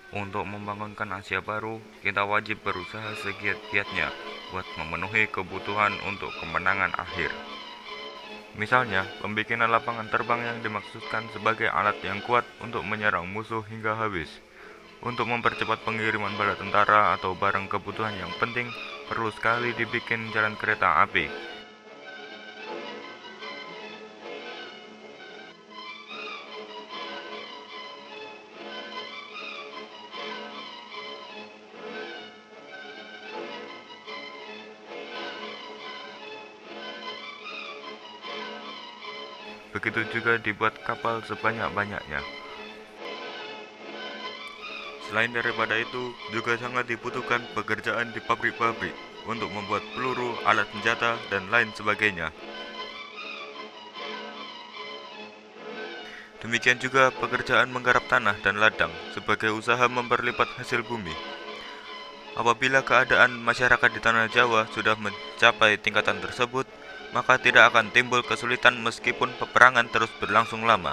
Untuk membangunkan Asia baru, kita wajib berusaha segiat-giatnya buat memenuhi kebutuhan untuk kemenangan akhir. Misalnya, pembikinan lapangan terbang yang dimaksudkan sebagai alat yang kuat untuk menyerang musuh hingga habis. Untuk mempercepat pengiriman bala tentara atau barang kebutuhan yang penting, perlu sekali dibikin jalan kereta api. Begitu juga dibuat kapal sebanyak-banyaknya. Selain daripada itu, juga sangat dibutuhkan pekerjaan di pabrik-pabrik untuk membuat peluru, alat senjata, dan lain sebagainya. Demikian juga pekerjaan menggarap tanah dan ladang sebagai usaha memperlipat hasil bumi. Apabila keadaan masyarakat di tanah Jawa sudah mencapai tingkatan tersebut, maka tidak akan timbul kesulitan meskipun peperangan terus berlangsung lama.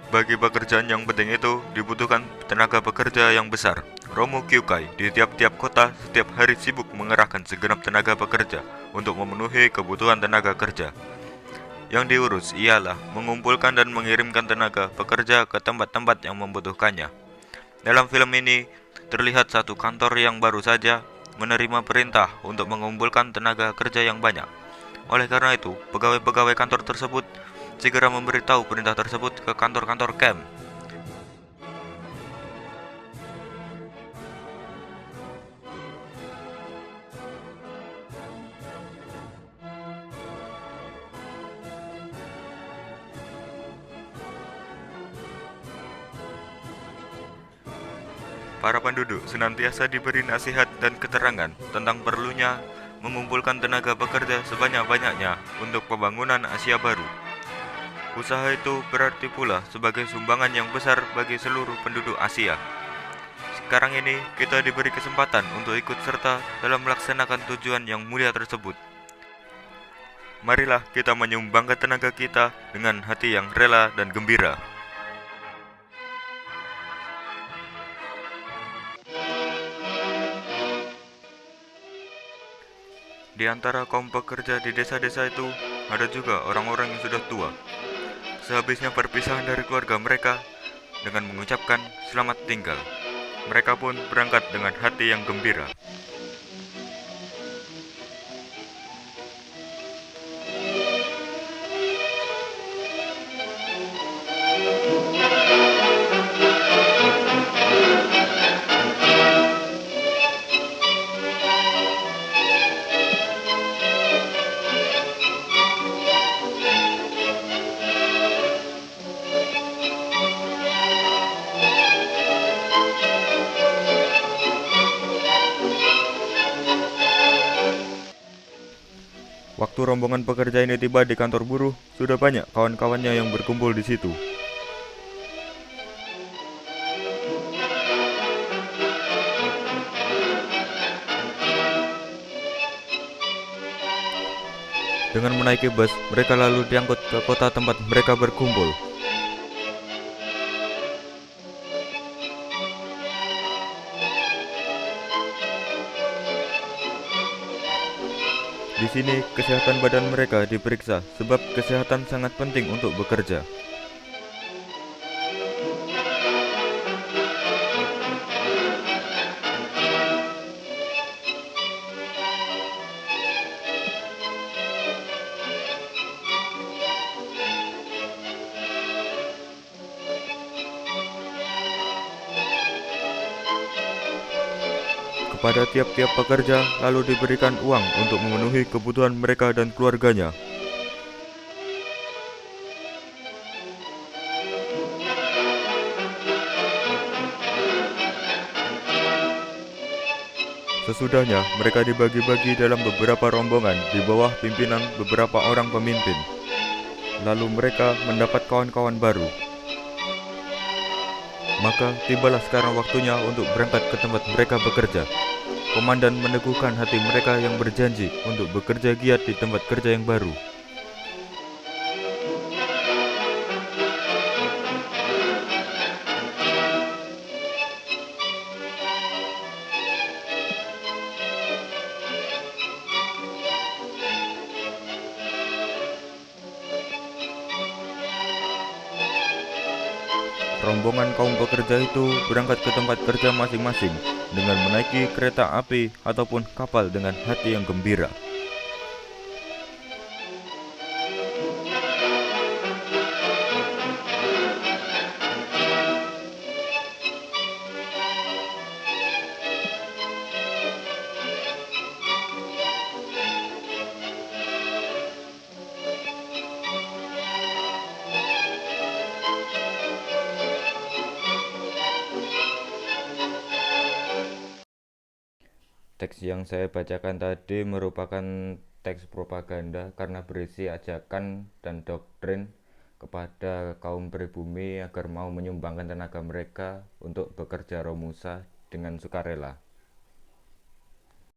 Bagi pekerjaan yang penting itu, dibutuhkan tenaga pekerja yang besar. Romo Kyukai di tiap-tiap kota setiap hari sibuk mengerahkan segenap tenaga pekerja untuk memenuhi kebutuhan tenaga kerja. Yang diurus ialah mengumpulkan dan mengirimkan tenaga pekerja ke tempat-tempat yang membutuhkannya. Dalam film ini, terlihat satu kantor yang baru saja menerima perintah untuk mengumpulkan tenaga kerja yang banyak. Oleh karena itu, pegawai-pegawai kantor tersebut segera memberitahu perintah tersebut ke kantor-kantor camp. Para penduduk senantiasa diberi nasihat dan keterangan tentang perlunya mengumpulkan tenaga pekerja sebanyak-banyaknya untuk pembangunan Asia baru. Usaha itu berarti pula sebagai sumbangan yang besar bagi seluruh penduduk Asia. Sekarang ini kita diberi kesempatan untuk ikut serta dalam melaksanakan tujuan yang mulia tersebut. Marilah kita menyumbangkan tenaga kita dengan hati yang rela dan gembira. Di antara kaum pekerja di desa-desa itu, ada juga orang-orang yang sudah tua. Sehabisnya perpisahan dari keluarga mereka, dengan mengucapkan selamat tinggal, mereka pun berangkat dengan hati yang gembira. Waktu rombongan pekerja ini tiba di kantor buruh, sudah banyak kawan-kawannya yang berkumpul di situ. Dengan menaiki bus, mereka lalu diangkut ke kota tempat mereka berkumpul. Di sini, kesehatan badan mereka diperiksa sebab kesehatan sangat penting untuk bekerja. Kepada tiap-tiap pekerja lalu diberikan uang untuk memenuhi kebutuhan mereka dan keluarganya. Sesudahnya, mereka dibagi-bagi dalam beberapa rombongan di bawah pimpinan beberapa orang pemimpin. Lalu mereka mendapat kawan-kawan baru. Maka tibalah sekarang waktunya untuk berangkat ke tempat mereka bekerja. Komandan meneguhkan hati mereka yang berjanji untuk bekerja giat di tempat kerja yang baru. Rombongan kaum pekerja itu berangkat ke tempat kerja masing-masing dengan menaiki kereta api ataupun kapal dengan hati yang gembira. Teks yang saya bacakan tadi merupakan teks propaganda karena berisi ajakan dan doktrin kepada kaum pribumi agar mau menyumbangkan tenaga mereka untuk bekerja Romusa dengan sukarela.